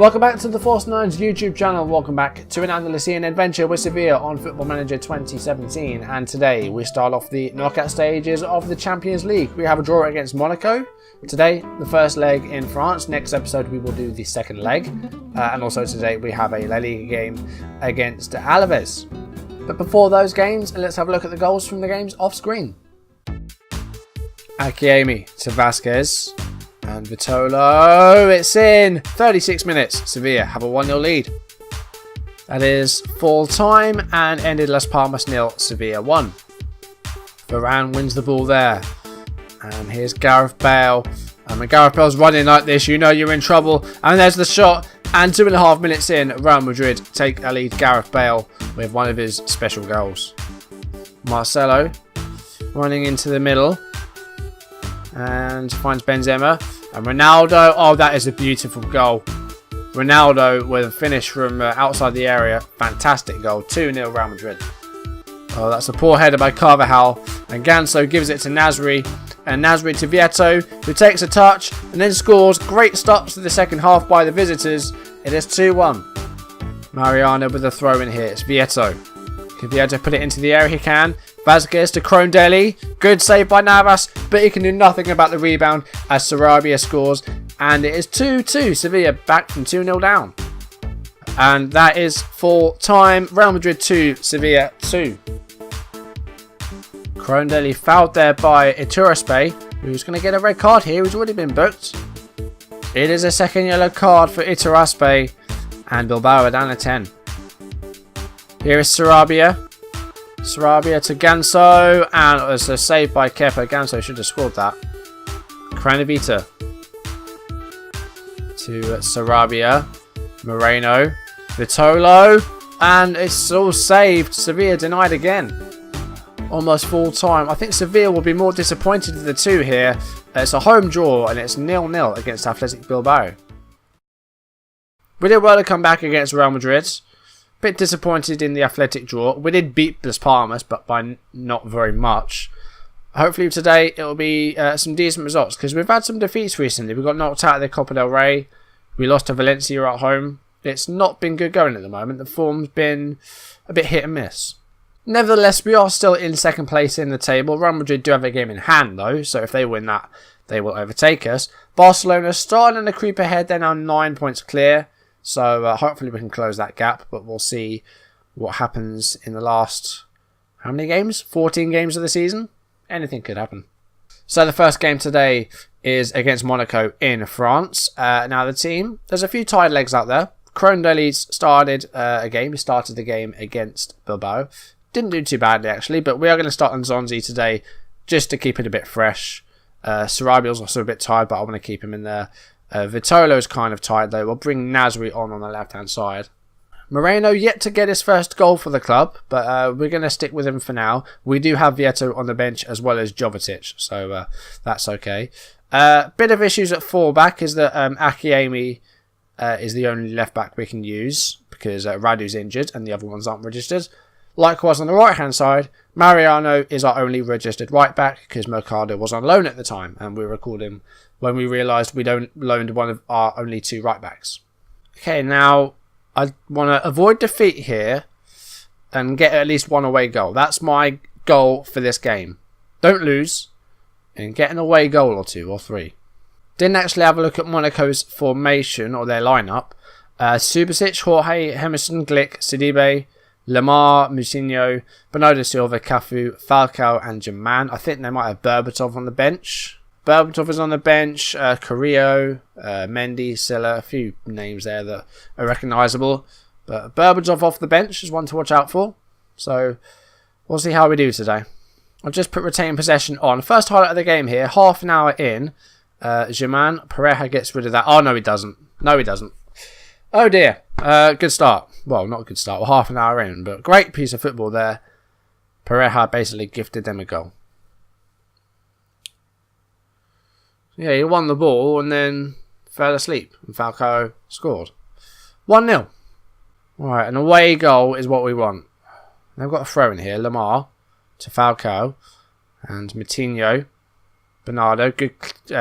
Welcome back to the Force 9's YouTube channel. Welcome back to an Andalusian adventure with Sevilla on Football Manager 2017. And today we start off the knockout stages of the Champions League. We have a draw against Monaco. Today, the first leg in France. Next episode, we will do the second leg. And also today, we have a La Liga game against Alaves. But before those games, let's have a look at the goals from the games off screen. Akiemi to Vasquez. And Vitolo, it's in! 36 minutes, Sevilla have a 1-0 lead. That is full time and ended Las Palmas 0, Sevilla 1. Varane wins the ball there. And here's Gareth Bale. And when Gareth Bale's running like this, you know you're in trouble. And there's the shot. And 2.5 minutes in, Real Madrid take a lead. Gareth Bale with one of his special goals. Marcelo running into the middle. And finds Benzema. And Ronaldo, oh, that is a beautiful goal. Ronaldo with a finish from outside the area. Fantastic goal. 2-0 Real Madrid. Oh, that's a poor header by Carvajal. And Ganso gives it to Nasri. And Nasri to Vieto, who takes a touch and then scores. Great stops to the second half by the visitors. It is 2-1. Mariano with a throw in here. It's Vieto. Can Vieto put it into the area? He can. Vasquez to Crondeli. Good save by Navas, but he can do nothing about the rebound as Sarabia scores. And it is 2-2. Sevilla back from 2-0 down. And that is full time. Real Madrid 2, Sevilla 2. Crondeli fouled there by Iturraspe, who's going to get a red card here. He's already been booked. It is a second yellow card for Iturraspe. And Bilbao are down to 10. Here is Sarabia. Sarabia to Ganso, and it was a save by Kepa. Ganso should have scored that. Cranavita to Sarabia. Moreno. Vitolo, and it's all saved. Sevilla denied again. Almost full time. I think Sevilla will be more disappointed of the two here. It's a home draw, and it's 0-0 against Athletic Bilbao. We did well to come back against Real Madrid. Bit disappointed in the Athletic draw. We did beat Las Palmas, but by not very much. Hopefully today it will be some decent results, because we've had some defeats recently. We got knocked out of the Copa del Rey. We lost to Valencia at home. It's not been good going at the moment. The form's been a bit hit and miss. Nevertheless, we are still in second place in the table. Real Madrid do have a game in hand though, so if they win that, they will overtake us. Barcelona starting to creep ahead. They're now 9 points clear. So hopefully we can close that gap, but we'll see what happens in the last, how many games? 14 games of the season? Anything could happen. So the first game today is against Monaco in France. Now the team, there's a few tied legs out there. Crondeli started He started the game against Bilbao. Didn't do too badly actually, but we are going to start on Zonzi today just to keep it a bit fresh. Sarabia's also a bit tired, but I want to keep him in there. Vitolo's kind of tired though. We'll bring Nasri on the left hand side. Moreno yet to get his first goal for the club, but we're going to stick with him for now. We do have Vieto on the bench as well as Jovetic, so that's okay. Bit of issues at fullback is that Akiemi is the only left back we can use because Radu's injured and the other ones aren't registered. Likewise on the right hand side, Mariano is our only registered right back because Mercado was on loan at the time and we recalled him when we realised we don't loaned one of our only two right backs. Okay, now I want to avoid defeat here and get at least one away goal. That's my goal for this game. Don't lose and get an away goal or two or three. Didn't actually have a look at Monaco's formation or their lineup. Subasic, Jorge, Emerson, Glick, Sidibe, Lamar, Musinho, Bernardo Silva, Cafu, Falcao and German. I think they might have Berbatov on the bench. Berbatov is on the bench, Carrillo, Mendy, Silla, a few names there that are recognisable. But Berbatov off the bench is one to watch out for. So we'll see how we do today. I've just put retain possession on. First highlight of the game here, half an hour in. German, Pareja gets rid of that. Oh, no he doesn't. No he doesn't. Oh dear. Good start. Well, not a good start. We're half an hour in, but great piece of football there. Pareja basically gifted them a goal. Yeah, he won the ball and then fell asleep. And Falcao scored. 1-0. Alright, an away goal is what we want. They've got a throw in here. Lamar to Falcao. And Matinho. Bernardo. Good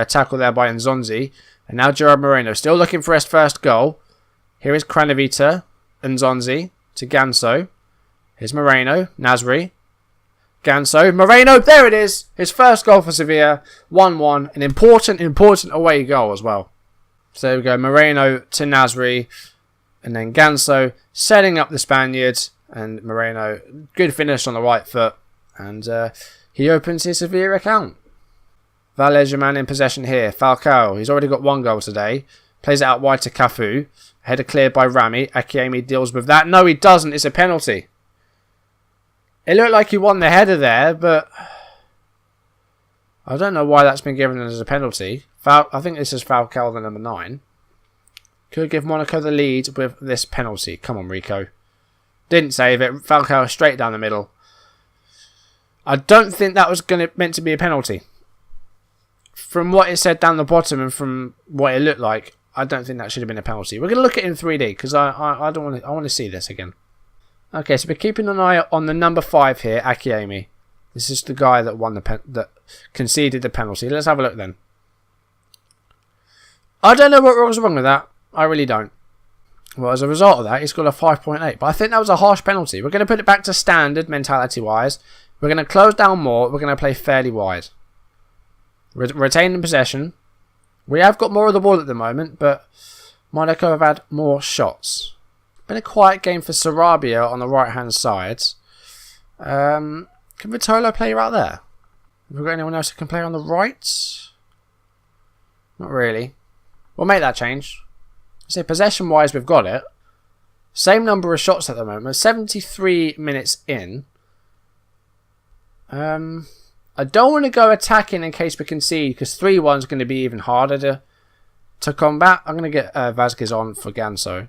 tackle there by Nzonzi. And now Gerard Moreno still looking for his first goal. Here is Craneviter, Nzonzi to Ganso. Here's Moreno, Nasri, Ganso, Moreno, there it is! His first goal for Sevilla, 1-1. An important away goal as well. So there we go, Moreno to Nasri, and then Ganso setting up the Spaniards, and Moreno, good finish on the right foot, and he opens his Sevilla account. Vallejo in possession here, Falcao, he's already got 1 goal today, plays it out wide to Cafu, header cleared by Rami, Akiemi deals with that, no he doesn't, it's a penalty. It looked like he won the header there, but I don't know why that's been given as a penalty. I think this is Falcao, the number 9. Could give Monaco the lead with this penalty. Come on, Rico. Didn't save it. Falcao straight down the middle. I don't think that was meant to be a penalty. From what it said down the bottom and from what it looked like, I don't think that should have been a penalty. We're going to look at it in 3D because I don't want to. I want to see this again. Okay, so we're keeping an eye on the number 5 here, Akiemi. This is the guy that won that conceded the penalty. Let's have a look then. I don't know what was wrong with that. I really don't. Well, as a result of that, he's got a 5.8. But I think that was a harsh penalty. We're going to put it back to standard mentality-wise. We're going to close down more. We're going to play fairly wide. Retaining possession. We have got more of the ball at the moment, but Monaco have had more shots. Been a quiet game for Sarabia on the right-hand side. Can Vitolo play right there? Have we got anyone else who can play on the right? Not really. We'll make that change. So possession-wise, we've got it. Same number of shots at the moment. 73 minutes in. I don't want to go attacking in case we concede, because 3-1 is going to be even harder to combat. I'm going to get Vazquez on for Ganso.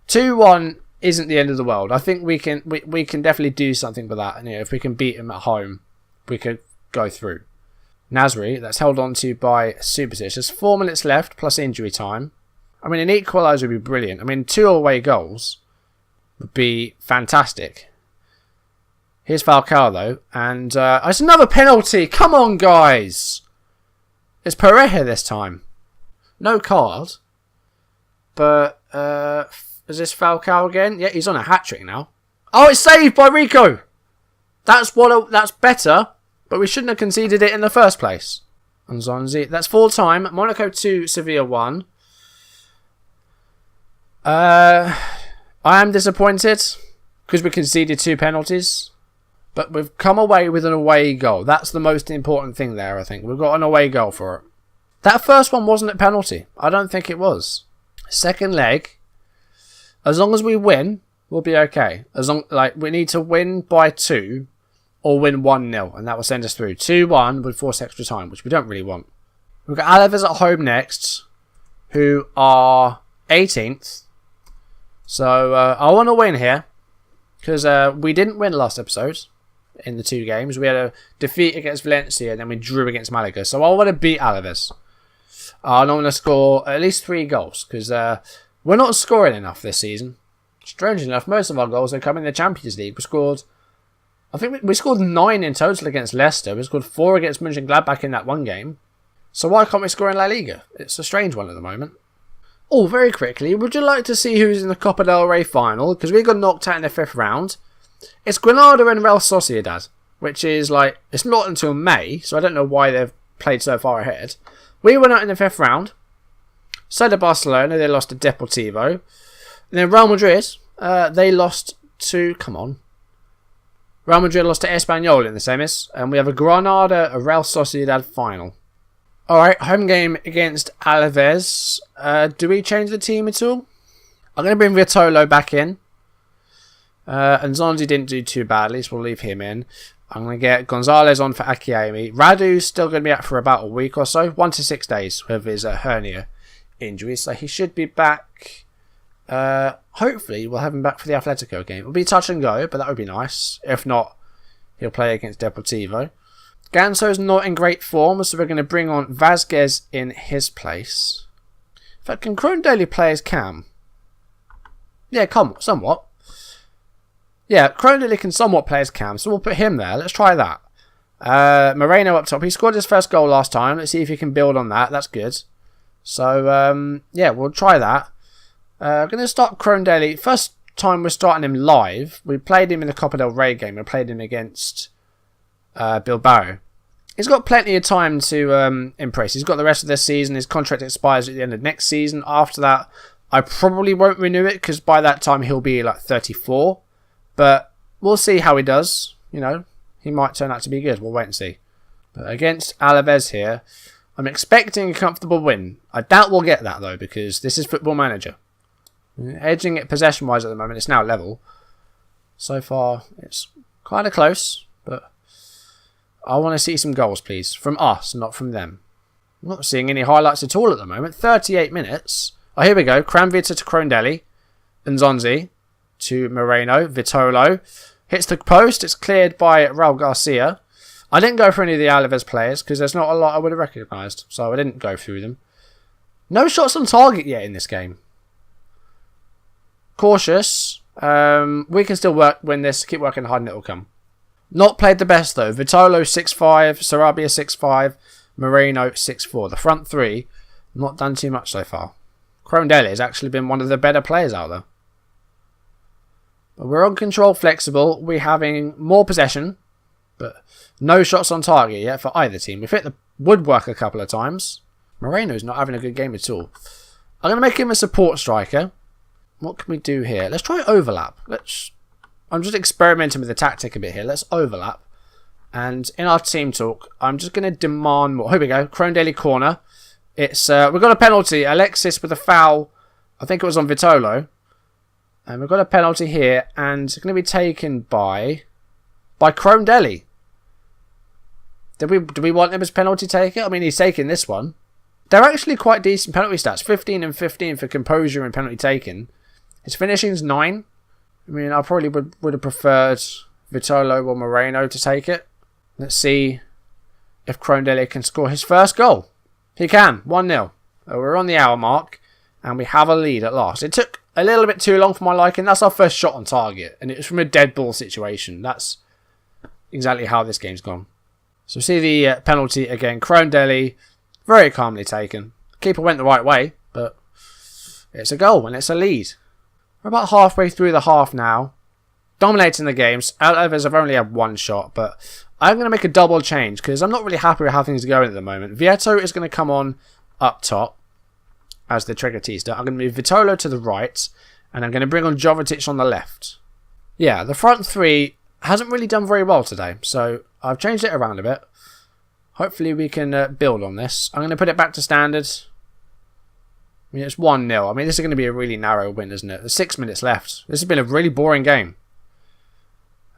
2-1 isn't the end of the world. I think we can definitely do something with that. And, you know, if we can beat him at home, we could go through. Nasri, that's held on to by Subasic. There's 4 minutes left plus injury time. I mean, an equaliser would be brilliant. I mean, 2 away goals would be fantastic. Here's Falcao though, and it's another penalty. Come on, guys! It's Pareja this time. No card, but is this Falcao again? Yeah, he's on a hat trick now. Oh, it's saved by Rico. That's better, but we shouldn't have conceded it in the first place. Nzonzi, that's full time. Monaco 2, Sevilla 1. I am disappointed because we conceded 2 penalties. But we've come away with an away goal. That's the most important thing there, I think. We've got an away goal for it. That first one wasn't a penalty. I don't think it was. Second leg, as long as we win, we'll be okay. We need to win by 2 or win 1-0, and that will send us through. 2-1 would force extra time, which we don't really want. We've got Alaves at home next, who are 18th. So I want to win here, because we didn't win last episode. In the 2 games, we had a defeat against Valencia and then we drew against Malaga. So I want to beat Alaves. I want to score at least 3 goals because we're not scoring enough this season. Strangely enough, most of our goals have come in the Champions League. I think we scored 9 in total against Leicester. We scored 4 against Mönchengladbach in that 1 game. So why can't we score in La Liga? It's a strange one at the moment. Oh, very quickly, would you like to see who's in the Copa del Rey final? Because we got knocked out in the 5th round. It's Granada and Real Sociedad, which is it's not until May, so I don't know why they've played so far ahead. We went out in the 5th round. So did Barcelona, they lost to Deportivo. And then Real Madrid, they lost to, Real Madrid lost to Espanyol in the semis, and we have a Granada, a Real Sociedad final. Alright, home game against Alaves. Do we change the team at all? I'm going to bring Vitolo back in. And Zonzi didn't do too badly, so we'll leave him in. I'm going to get Gonzalez on for Akiemi. Radu's still going to be out for about a week or so. 1 to 6 days with his hernia injury. So he should be back. Hopefully we'll have him back for the Atletico game. It'll be touch and go, but that would be nice. If not, he'll play against Deportivo. Ganso's not in great form, so we're going to bring on Vazquez in his place. In fact, can Crondeli play as Cam? Yeah, somewhat. Yeah, Crondeli can somewhat play as Cam, so we'll put him there. Let's try that. Moreno up top. He scored his first goal last time. Let's see if he can build on that. That's good. So, yeah, we'll try that. I'm going to start Crondelli. First time we're starting him live. We played him in the Copa del Rey game. We played him against Bilbao. He's got plenty of time to impress. He's got the rest of this season. His contract expires at the end of next season. After that, I probably won't renew it because by that time he'll be like 34. But we'll see how he does. You know, he might turn out to be good. We'll wait and see. But against Alaves here, I'm expecting a comfortable win. I doubt we'll get that though because this is Football Manager. Edging it possession-wise at the moment, it's now level. So far, it's kind of close, but I want to see some goals, please. From us, not from them. I'm not seeing any highlights at all at the moment. 38 minutes. Oh, here we go. Kramvita to Crondelli. Nzonzi to Moreno. Vitolo. Hits the post. It's cleared by Raul Garcia. I didn't go for any of the Alaves players because there's not a lot I would have recognised. So I didn't go through them. No shots on target yet in this game. Cautious. We can still win this. Keep working hard and it will come. Not played the best though. Vitolo 6'5", Sarabia 6'5", Moreno 6'4". The front three, not done too much so far. Crondelli has actually been one of the better players out there. But we're on control, flexible. We're having more possession, but no shots on target yet for either team. We've hit the woodwork a couple of times. Moreno's not having a good game at all. I'm going to make him a support striker. What can we do here? Let's try overlap. I'm just experimenting with the tactic a bit here. Let's overlap. And in our team talk, I'm just going to demand more. Here we go. Crondelli corner. It's we've got a penalty. Alexis with a foul. I think it was on Vitolo. And we've got a penalty here. And it's going to be taken by Crondelli. Do we want him as penalty taker? I mean, he's taking this one. They're actually quite decent penalty stats. 15 and 15 for composure and penalty taken. His finishing's 9. I mean, I probably would have preferred Vitolo or Moreno to take it. Let's see if Crondelli can score his first goal. He can. 1-0. We're on the hour mark, and we have a lead at last. It took a little bit too long for my liking. That's our first shot on target, and it was from a dead ball situation. That's exactly how this game's gone. So see the penalty again. Crondelli, very calmly taken. Keeper went the right way, but it's a goal, and it's a lead. We're about halfway through the half now. Dominating the games. Alaves have only had one shot, but I'm going to make a double change because I'm not really happy with how things are going at the moment. Vieto is going to come on up top as the triggertista. I'm going to move Vitolo to the right, and I'm going to bring on Jovetic on the left. Yeah, the front three hasn't really done very well today, so I've changed it around a bit. Hopefully we can build on this. I'm going to put it back to standard. I mean, it's 1-0. I mean, this is going to be a really narrow win, isn't it? There's 6 minutes left. This has been a really boring game.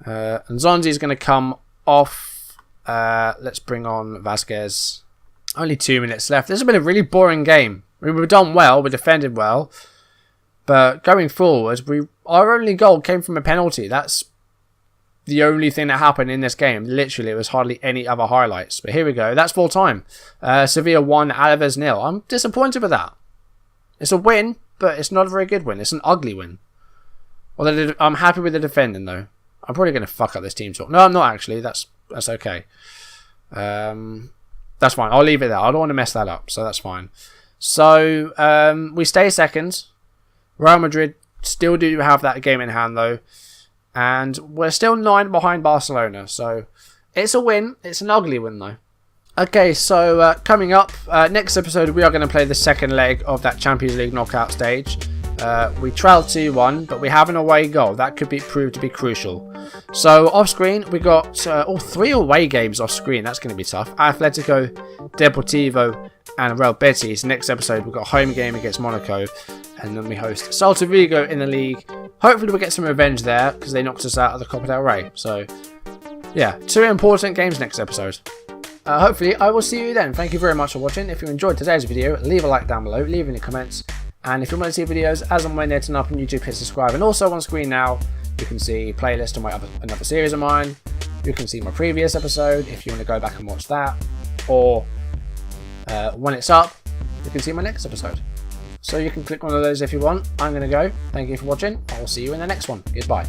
And Zonzi is going to come off. Let's bring on Vasquez. Only 2 minutes left. This has been a really boring game. I mean, we've done well. We defended well. But going forward, our only goal came from a penalty. That's the only thing that happened in this game. Literally, it was hardly any other highlights. But here we go. That's full time. Sevilla 1, Alaves 0. I'm disappointed with that. It's a win, but it's not a very good win. It's an ugly win. Although I'm happy with the defending, though. I'm probably going to fuck up this team talk. No, I'm not actually. That's okay. That's fine. I'll leave it there. I don't want to mess that up, so that's fine. So we stay second. Real Madrid still do have that game in hand, though. And we're still 9 behind Barcelona. So it's a win. It's an ugly win, though. Okay, so coming up, next episode we are going to play the second leg of that Champions League knockout stage. We trailed 2-1, but we have an away goal. That could prove to be crucial. So off screen, we got all 3 away games off screen. That's going to be tough. Atletico, Deportivo, and Real Betis. Next episode, we've got a home game against Monaco, and then we host Celta Vigo in the league. Hopefully we'll get some revenge there, because they knocked us out of the Copa del Rey. So, yeah, 2 important games next episode. Hopefully, I will see you then. Thank you very much for watching. If you enjoyed today's video, leave a like down below, leave any comments. And if you want to see videos as and when they're turn up on YouTube, hit subscribe. And also on screen now, you can see a playlist of another series of mine. You can see my previous episode if you want to go back and watch that. Or when it's up, you can see my next episode. So you can click one of those if you want. I'm going to go. Thank you for watching. I will see you in the next one. Goodbye.